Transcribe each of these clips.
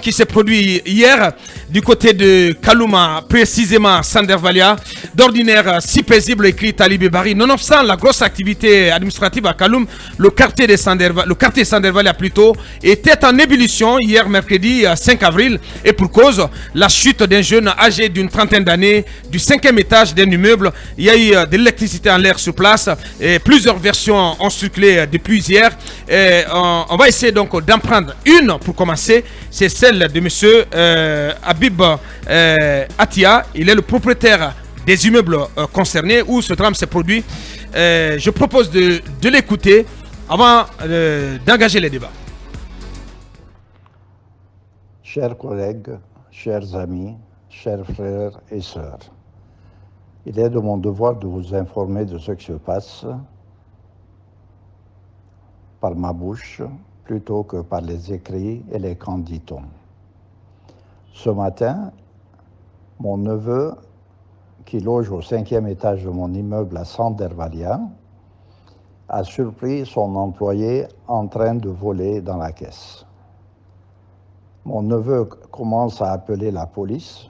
qui s'est produit hier du côté de Kalouma, précisément Sandervalia. D'ordinaire si paisible, écrit Talibé Bari. Nonobstant la grosse activité administrative à Kaloum, le quartier Sandervalia plutôt était en ébullition hier mercredi 5 avril. Et pour cause, la chute d'un jeune âgé d'une trentaine d'années du 5e étage d'un immeuble. Il y a eu de l'électricité en l'air sur place. Et plusieurs versions ont circulé depuis hier. Et on va essayer donc d'en prendre une pour commencer. C'est celle de monsieur Habib Atia. Il est le propriétaire des immeubles concernés où ce drame s'est produit. Je propose de l'écouter avant d'engager les débats. Chers collègues, chers amis, chers frères et sœurs, il est de mon devoir de vous informer de ce qui se passe par ma bouche plutôt que par les écrits et les candidatons. Ce matin, mon neveu, qui loge au 5e étage de mon immeuble à Sandervalia, a surpris son employé en train de voler dans la caisse. Mon neveu commence à appeler la police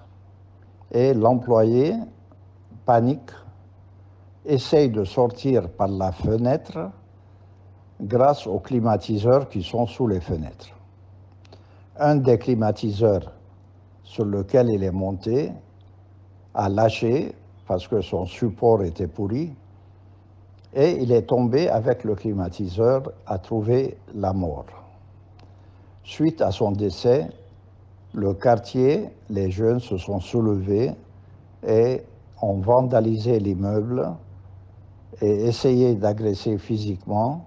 et l'employé panique, essaye de sortir par la fenêtre grâce aux climatiseurs qui sont sous les fenêtres. Un des climatiseurs sur lequel il est monté a lâché parce que son support était pourri et il est tombé avec le climatiseur à trouver la mort. Suite à son décès, le quartier, les jeunes se sont soulevés et ont vandalisé l'immeuble et essayé d'agresser physiquement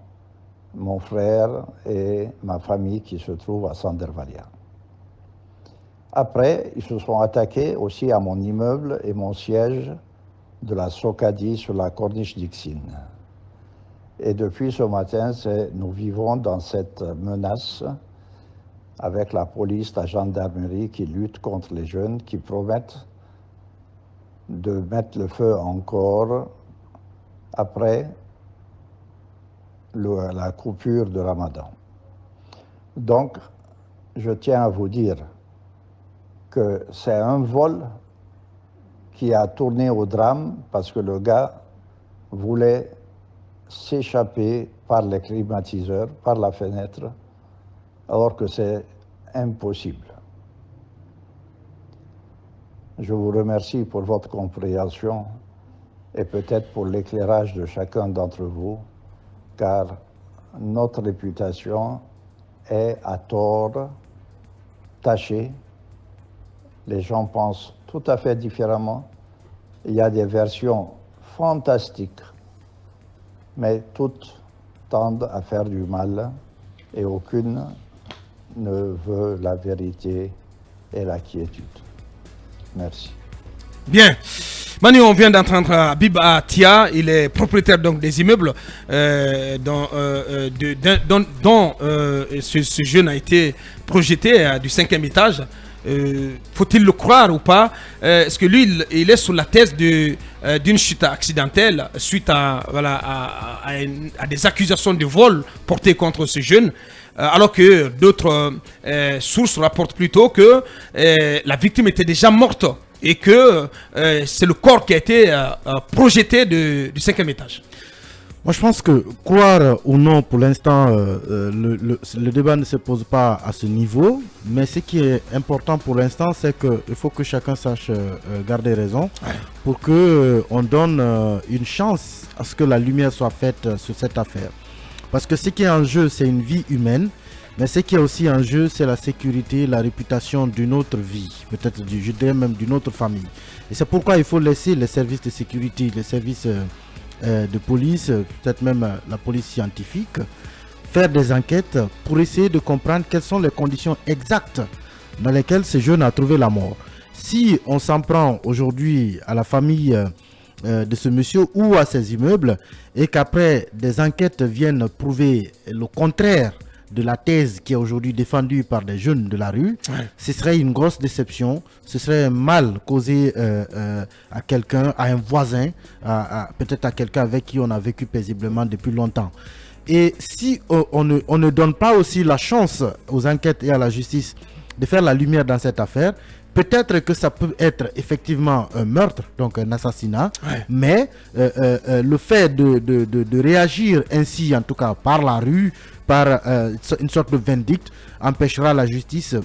mon frère et ma famille qui se trouvent à Sandervalia. Après, ils se sont attaqués aussi à mon immeuble et mon siège de la Socadi sur la corniche d'Ixine. Et depuis ce matin, nous vivons dans cette menace avec la police, la gendarmerie qui lutte contre les jeunes, qui promettent de mettre le feu encore après la coupure de Ramadan. Donc, je tiens à vous dire que c'est un vol qui a tourné au drame parce que le gars voulait s'échapper par les climatiseurs, par la fenêtre, alors que c'est impossible. Je vous remercie pour votre compréhension et peut-être pour l'éclairage de chacun d'entre vous, car notre réputation est à tort tachée. Les gens pensent tout à fait différemment. Il y a des versions fantastiques, mais toutes tendent à faire du mal et aucune ne veut la vérité et la quiétude. Merci. Bien. Manu, on vient d'entendre Habib Atia, il est propriétaire donc des immeubles dont ce jeune a été projeté du 5e étage. Faut-il le croire ou pas? Est-ce que lui, il est sous la thèse d'une chute accidentelle suite à des accusations de vol portées contre ce jeune, alors que d'autres sources rapportent plutôt que la victime était déjà morte et que c'est le corps qui a été projeté du 5e étage. Moi, je pense que croire ou non, pour l'instant, le débat ne se pose pas à ce niveau. Mais ce qui est important pour l'instant, c'est qu'il faut que chacun sache garder raison pour qu'on donne une chance à ce que la lumière soit faite sur cette affaire. Parce que ce qui est en jeu, c'est une vie humaine. Mais ce qui est aussi en jeu, c'est la sécurité, la réputation d'une autre vie, peut-être je dirais même d'une autre famille. Et c'est pourquoi il faut laisser les services de sécurité, les services de police, peut-être même la police scientifique, faire des enquêtes pour essayer de comprendre quelles sont les conditions exactes dans lesquelles ce jeune a trouvé la mort. Si on s'en prend aujourd'hui à la famille de ce monsieur ou à ses immeubles et qu'après des enquêtes viennent prouver le contraire de la thèse qui est aujourd'hui défendue par des jeunes de la rue, ce serait une grosse déception, ce serait un mal causé à quelqu'un, à un voisin, peut-être à quelqu'un avec qui on a vécu paisiblement depuis longtemps. Et si on ne donne pas aussi la chance aux enquêtes et à la justice de faire la lumière dans cette affaire. Peut-être que ça peut être effectivement un meurtre, donc un assassinat, mais le fait de réagir ainsi, en tout cas par la rue, par une sorte de vindicte, empêchera la justice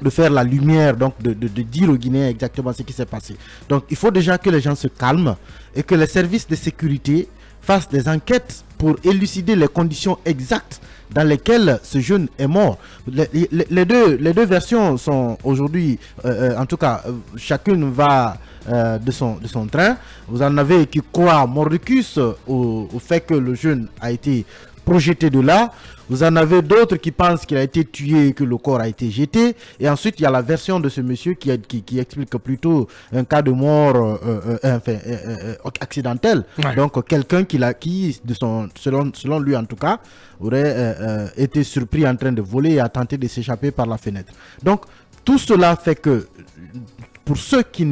de faire la lumière, donc de dire aux Guinéens exactement ce qui s'est passé. Donc il faut déjà que les gens se calment et que les services de sécurité fassent des enquêtes pour élucider les conditions exactes dans lesquelles ce jeune est mort. Les deux versions sont aujourd'hui, en tout cas, chacune va de son train. Vous en avez qui croient mordicus au fait que le jeune a été projeté de là. Vous en avez d'autres qui pensent qu'il a été tué et que le corps a été jeté. Et ensuite, il y a la version de ce monsieur qui explique plutôt un cas de mort accidentel. Donc, quelqu'un qui selon lui en tout cas, aurait été surpris en train de voler et a tenté de s'échapper par la fenêtre. Donc, tout cela fait que pour ceux qui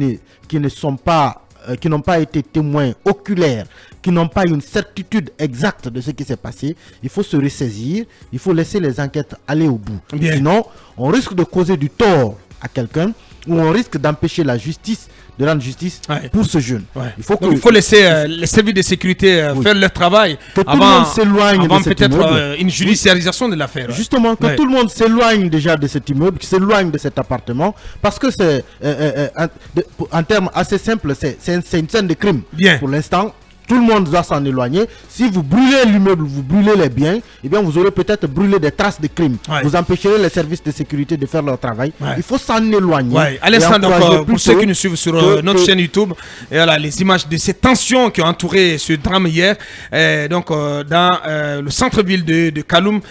n'ont pas été témoins oculaires, qui n'ont pas une certitude exacte de ce qui s'est passé, il faut se ressaisir, il faut laisser les enquêtes aller au bout. Sinon, on risque de causer du tort à quelqu'un ou on risque d'empêcher la justice de rendre justice pour ce jeune. Il faut laisser les services de sécurité faire leur travail que tout le monde s'éloigne avant de cet peut-être immeuble. une judiciarisation de l'affaire. Justement, que tout le monde s'éloigne déjà de cet immeuble, qui s'éloigne de cet appartement, parce que c'est en termes assez simples, c'est une scène de crime. Pour l'instant, tout le monde doit s'en éloigner. Si vous brûlez l'immeuble, vous brûlez les biens, eh bien vous aurez peut-être brûlé des traces de crime. Vous empêcherez les services de sécurité de faire leur travail. Il faut s'en éloigner. À l'instant, donc, pour ceux qui nous suivent sur notre chaîne YouTube, et voilà, les images de ces tensions qui ont entouré ce drame hier, dans le centre-ville de Kaloum,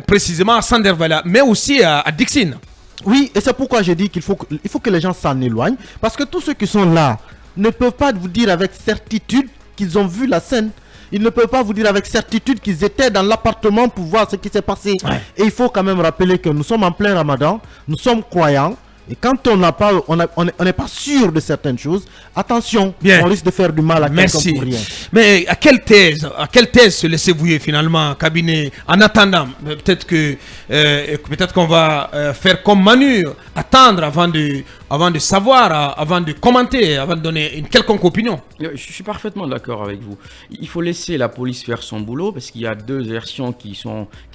précisément à Sandervala, mais aussi à Dixine. Oui, et c'est pourquoi j'ai dit qu'il faut que les gens s'en éloignent, parce que tous ceux qui sont là ne peuvent pas vous dire avec certitude qu'ils ont vu la scène. Ils ne peuvent pas vous dire avec certitude qu'ils étaient dans l'appartement pour voir ce qui s'est passé. Et il faut quand même rappeler que nous sommes en plein Ramadan, nous sommes croyants. Et quand on n'est pas sûr de certaines choses, attention, on risque de faire du mal à quelqu'un pour rien. Mais à quelle thèse se laissez-vous finalement, cabinet, en attendant? Peut-être qu'on va faire comme Manu, attendre avant de savoir, avant de commenter, avant de donner une quelconque opinion. Je suis parfaitement d'accord avec vous. Il faut laisser la police faire son boulot parce qu'il y a deux versions qui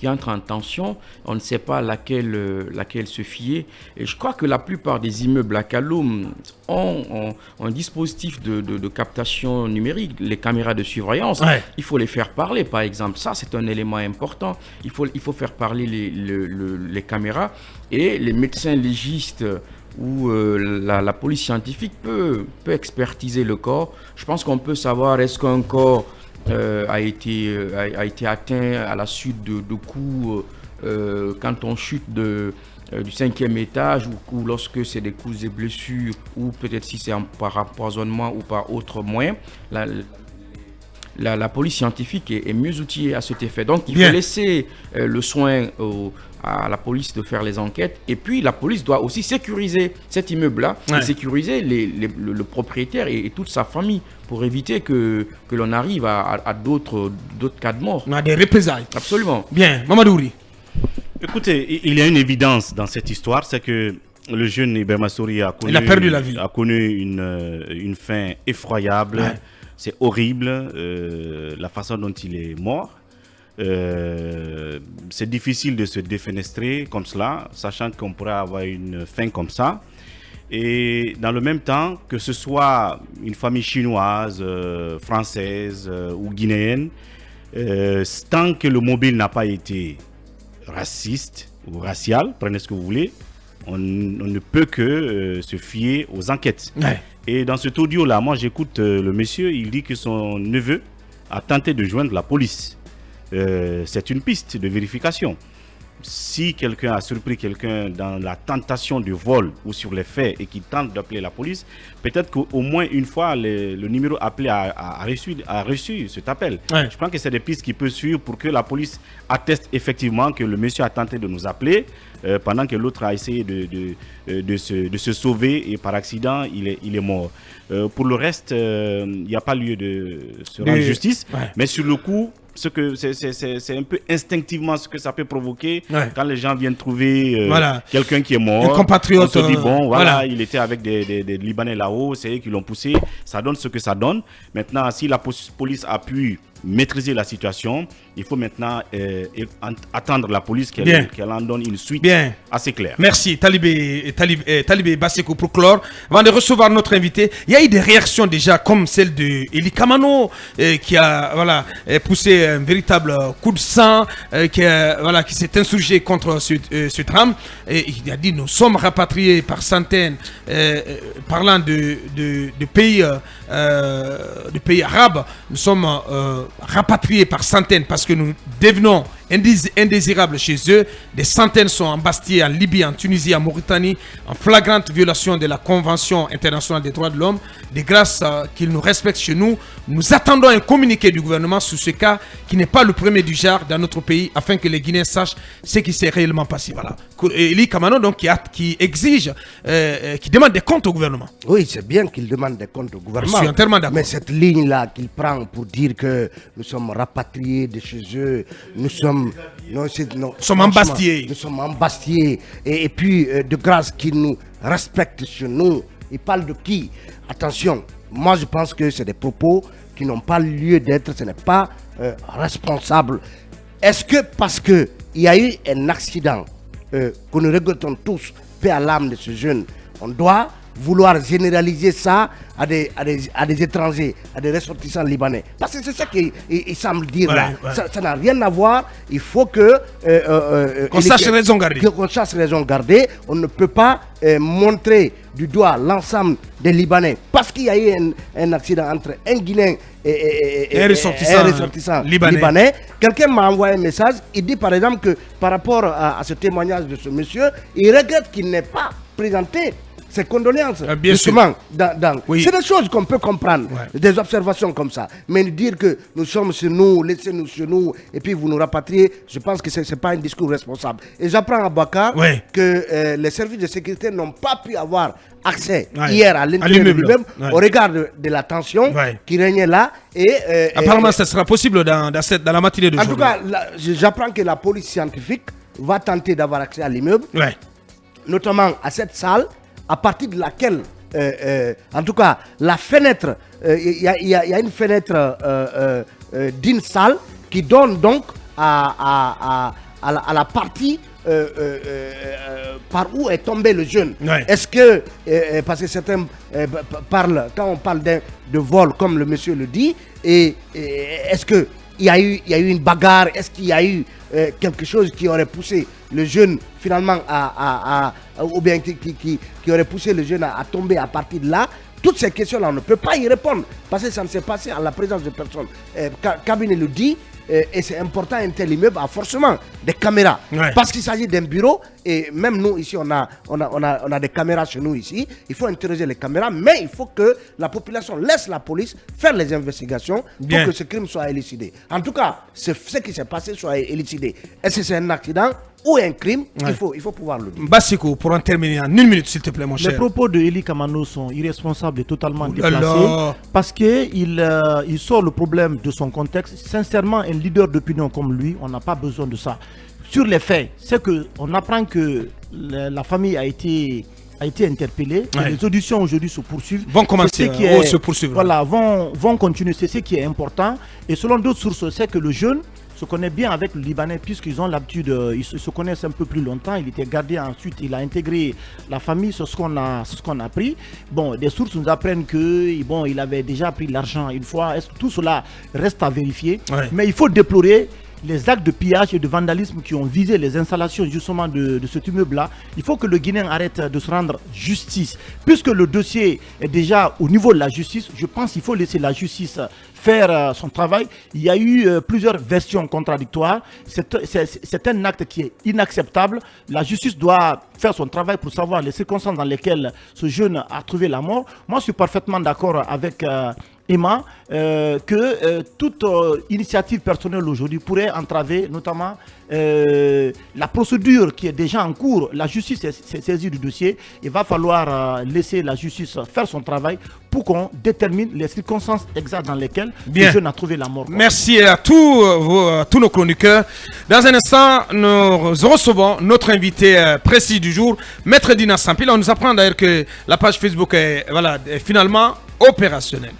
entrent en tension. On ne sait pas laquelle se fier. Et je crois que la plupart des immeubles à Kaloum ont un dispositif de captation numérique, les caméras de surveillance. Il faut les faire parler, par exemple. Ça, c'est un élément important. Il faut faire parler les caméras et les médecins légistes où la police scientifique peut expertiser le corps. Je pense qu'on peut savoir est-ce qu'un corps a été atteint à la suite de coups quand on chute du 5e étage ou lorsque c'est des coups et blessures ou peut-être si c'est par empoisonnement ou par autre moyen. La police scientifique est mieux outillée à cet effet. Donc, il faut laisser le soin à la police de faire les enquêtes. Et puis, la police doit aussi sécuriser cet immeuble-là et sécuriser le propriétaire et toute sa famille pour éviter que l'on arrive à d'autres cas de mort. On a des représailles. Absolument. Bien. Mamadouri. Écoutez, il y a une évidence dans cette histoire, c'est que le jeune Ibrahima Sory a perdu la vie. A connu une fin effroyable. C'est horrible, la façon dont il est mort. C'est difficile de se défenestrer comme cela, sachant qu'on pourrait avoir une fin comme ça. Et dans le même temps, que ce soit une famille chinoise, française ou guinéenne, tant que le mobile n'a pas été raciste ou racial, prenez ce que vous voulez, on ne peut que se fier aux enquêtes. Et dans cet audio-là, moi j'écoute le monsieur, il dit que son neveu a tenté de joindre la police. C'est une piste de vérification. Si quelqu'un a surpris quelqu'un dans la tentation de vol ou sur les faits et qui tente d'appeler la police, peut-être qu'au moins une fois le numéro appelé a reçu cet appel. Je pense que c'est des pistes qui peuvent suivre pour que la police atteste effectivement que le monsieur a tenté de nous appeler pendant que l'autre a essayé de se sauver et par accident il est mort. Pour le reste, il n'y a pas lieu de se rendre justice, mais sur le coup, c'est un peu instinctivement ce que ça peut provoquer quand les gens viennent trouver quelqu'un qui est mort. Un compatriote. On se dit, bon, voilà, il était avec des Libanais là-haut, c'est eux qui l'ont poussé. Ça donne ce que ça donne. Maintenant, si la police a pu maîtriser la situation, il faut maintenant attendre la police qu'elle en donne une suite assez claire. Merci Talibé Basekou pour clore. Avant de recevoir notre invité, il y a eu des réactions déjà comme celle de Eli Kamano qui a poussé un véritable coup de sang, qui s'est insurgé contre ce drame. Et il a dit nous sommes rapatriés par centaines, parlant de pays arabes, nous sommes rapatriés par centaines parce que nous devenons indésirables chez eux. Des centaines sont embastillés en Libye, en Tunisie, en Mauritanie, en flagrante violation de la Convention internationale des droits de l'homme. De grâce qu'ils nous respectent chez nous, nous attendons un communiqué du gouvernement sur ce cas qui n'est pas le premier du genre dans notre pays, afin que les Guinéens sachent ce qui s'est réellement passé. Voilà. Eli Kamano donc qui exige, qui demande des comptes au gouvernement. Oui, c'est bien qu'il demande des comptes au gouvernement. Je suis entièrement d'accord. Mais cette ligne-là qu'il prend pour dire que nous sommes rapatriés de chez eux, nous sommes embastillés. Nous sommes embastillés. Et puis, de grâce qu'ils nous respectent chez nous. Il parle de qui? Attention, moi je pense que c'est des propos qui n'ont pas lieu d'être, ce n'est pas responsable. Est-ce que parce qu'il y a eu un accident que nous regrettons tous, paix à l'âme de ce jeune, on doit vouloir généraliser ça à des étrangers, à des ressortissants libanais? Parce que c'est ça qu'il semble dire là. Ça n'a rien à voir. Il faut que qu'on sache raison garder. Qu'on sache raison garder. On ne peut pas montrer du doigt l'ensemble des Libanais parce qu'il y a eu un accident entre un Guinéen et un ressortissant libanais. Quelqu'un m'a envoyé un message. Il dit par exemple que par rapport à ce témoignage de ce monsieur, il regrette qu'il n'ait pas présenté ses condoléances, justement, c'est des choses qu'on peut comprendre, des observations comme ça. Mais dire que nous sommes chez nous, laissez-nous chez nous, et puis vous nous rapatriez, je pense que ce n'est pas un discours responsable. Et j'apprends à Bakar que les services de sécurité n'ont pas pu avoir accès hier à l'intérieur de l'immeuble au regard de la tension qui régnait là. Apparemment, ça sera possible dans la matinée d'aujourd'hui. En tout cas, j'apprends que la police scientifique va tenter d'avoir accès à l'immeuble, notamment à cette salle, à partir de laquelle, en tout cas, la fenêtre, il y a une fenêtre d'une salle qui donne donc à la partie par où est tombé le jeune. Est-ce que, parce que certains parlent, quand on parle de vol, comme le monsieur le dit, est-ce qu'il y a eu une bagarre? Est-ce qu'il y a eu quelque chose qui aurait poussé le jeune finalement ou bien qui aurait poussé le jeune à tomber à partir de là? Toutes ces questions-là, on ne peut pas y répondre parce que ça ne s'est passé en la présence de personne. Cabinet le dit, et c'est important, un tel immeuble a forcément des caméras. Parce qu'il s'agit d'un bureau, et même nous ici, on a des caméras chez nous ici. Il faut interroger les caméras, mais il faut que la population laisse la police faire les investigations pour que ce crime soit élucidé. En tout cas, ce qui s'est passé soit élucidé. Est-ce que c'est un accident ou un crime? Il faut pouvoir le dire. Basekou, pour en terminer en une minute, s'il te plaît, mon cher. Les propos de Eli Kamano sont irresponsables et totalement déplacés parce qu'il sort le problème de son contexte. Sincèrement, un leader d'opinion comme lui, on n'a pas besoin de ça. Sur les faits, c'est qu'on apprend que la famille a été interpellée. Les auditions aujourd'hui se poursuivent. Vont commencer se poursuivre. Voilà, vont continuer. C'est ce qui est important. Et selon d'autres sources, c'est que le jeune se connaît bien avec le Libanais puisqu'ils ont l'habitude, ils se connaissent un peu plus longtemps. Il était gardien, ensuite il a intégré la famille, c'est ce qu'on a appris. Bon, des sources nous apprennent que bon, il avait déjà pris l'argent une fois. Tout cela reste à vérifier. Mais il faut déplorer les actes de pillage et de vandalisme qui ont visé les installations justement de cet immeuble-là. Il faut que le Guinéen arrête de se rendre justice. Puisque le dossier est déjà au niveau de la justice, je pense qu'il faut laisser la justice faire son travail. Il y a eu plusieurs versions contradictoires. C'est un acte qui est inacceptable. La justice doit faire son travail pour savoir les circonstances dans lesquelles ce jeune a trouvé la mort. Moi, je suis parfaitement d'accord avec que toute initiative personnelle aujourd'hui pourrait entraver notamment la procédure qui est déjà en cours. La justice s'est saisie du dossier. Il va falloir laisser la justice faire son travail pour qu'on détermine les circonstances exactes dans lesquelles le jeune a trouvé la mort. Merci à tous nos chroniqueurs. Dans un instant, nous recevons notre invité précis du jour, Maître Dina Sampil. On nous apprend d'ailleurs que la page Facebook est finalement opérationnelle.